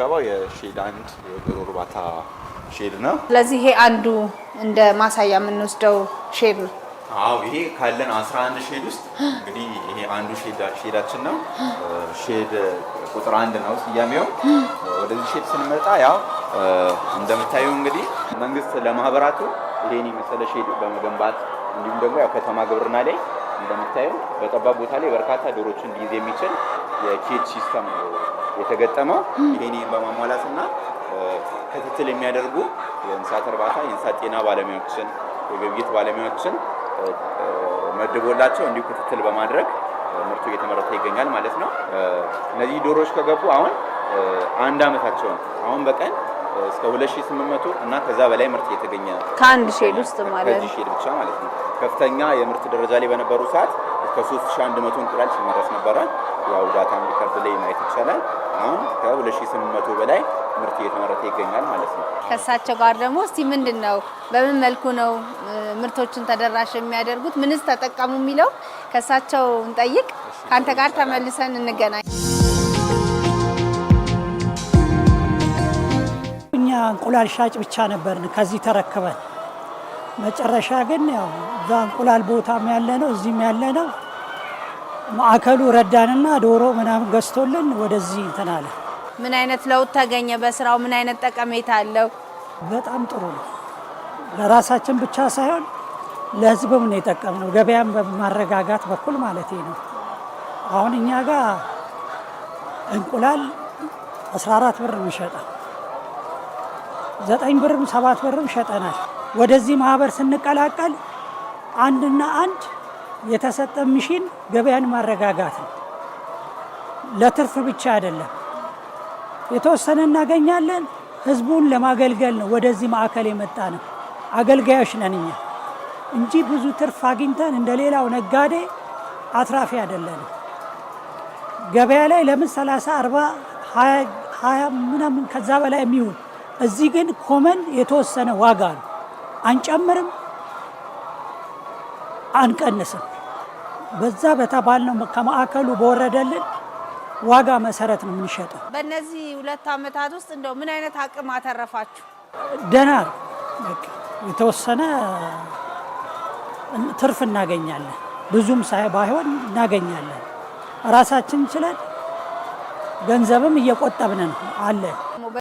የምንገባው የሼድ አንድ የዶሮ እርባታ ሼድ ነው። ስለዚህ ይሄ አንዱ እንደ ማሳያ የምንወስደው ሼድ ነው። አዎ ይሄ ካለን 11 ሼድ ውስጥ እንግዲህ ይሄ አንዱ ሼዳችን ነው። ሼድ ቁጥር 1 ነው ስያሜው። ወደዚህ ሼድ ስንመጣ ያው እንደምታዩ እንግዲህ መንግስት ለማህበራቱ ይሄን የመሰለ ሼድ በመገንባት እንዲሁም ደግሞ ያው ከተማ ግብርና ላይ እንደምታዩ በጠባብ ቦታ ላይ በርካታ ዶሮችን ሊይዝ የሚችል የኬጅ ሲስተም ነው የተገጠመው። ይሄን በማሟላትና ክትትል የሚያደርጉ የእንስሳት እርባታ የእንስሳት ጤና ባለሙያዎችን የግብይት ባለሙያዎችን መድቦላቸው እንዲሁ ክትትል በማድረግ ምርቱ እየተመረተ ይገኛል ማለት ነው። እነዚህ ዶሮዎች ከገቡ አሁን 1 አመታቸው ነው። አሁን በቀን እስከ 2800 እና ከዛ በላይ ምርት እየተገኘ ከአንድ ሼድ ውስጥ ማለት ነው። ከዚህ ሼድ ብቻ ማለት ነው። ከፍተኛ የምርት ደረጃ ላይ በነበሩ ሰዓት እስከ 3100 እንቁላል ሲመረስ ነበረ። ያው ዳታም ሪከርድ ላይ ማየት ይቻላል። አሁን ከ2800 በላይ ምርት እየተመረተ ይገኛል ማለት ነው። ከሳቸው ጋር ደግሞ እስቲ ምንድነው በምን መልኩ ነው ምርቶችን ተደራሽ የሚያደርጉት ምንስ ተጠቀሙ የሚለው ከሳቸው እንጠይቅ። ካንተ ጋር ተመልሰን እንገናኝ። እኛ እንቁላል ሻጭ ብቻ ነበርን ከዚህ ተረከበን። መጨረሻ ግን ያው እዛ እንቁላል ቦታም ያለ ነው እዚህም ያለ ነው ማዕከሉ ረዳንና ዶሮ ምናምን ገዝቶልን ወደዚህ እንትን አለ። ምን አይነት ለውጥ ተገኘ? በስራው ምን አይነት ጠቀሜታ አለው? በጣም ጥሩ ነው። ለራሳችን ብቻ ሳይሆን ለህዝብም ነው የጠቀምነው። ገበያም በማረጋጋት በኩል ማለት ነው። አሁን እኛ ጋር እንቁላል 14 ብር ነው ሸጠው 9 ብርም 7 ብርም ሸጠናል። ወደዚህ ማህበር ስንቀላቀል አንድና አንድ የተሰጠ ሚሽን ገበያን ማረጋጋት ነው። ለትርፍ ብቻ አይደለም። የተወሰነ እናገኛለን። ህዝቡን ለማገልገል ነው ወደዚህ ማዕከል የመጣ ነው። አገልጋዮች ነን እኛ እንጂ ብዙ ትርፍ አግኝተን እንደሌላው ነጋዴ አትራፊ አይደለንም። ገበያ ላይ ለምን 30 40 20 ምናምን ከዛ በላይ የሚሆን እዚህ ግን ኮመን የተወሰነ ዋጋ ነው። አንጨምርም አንቀንስም። በዛ በተባልነው ከማዕከሉ በወረደልን ዋጋ መሰረት ነው የምንሸጠው። በእነዚህ 2 አመታት ውስጥ እንደው ምን አይነት አቅም አተረፋችሁ? ደህና የተወሰነ ትርፍ እናገኛለን። ብዙም ባይሆን እናገኛለን። ራሳችን ችለን ገንዘብም እየቆጠብን ነው አለ።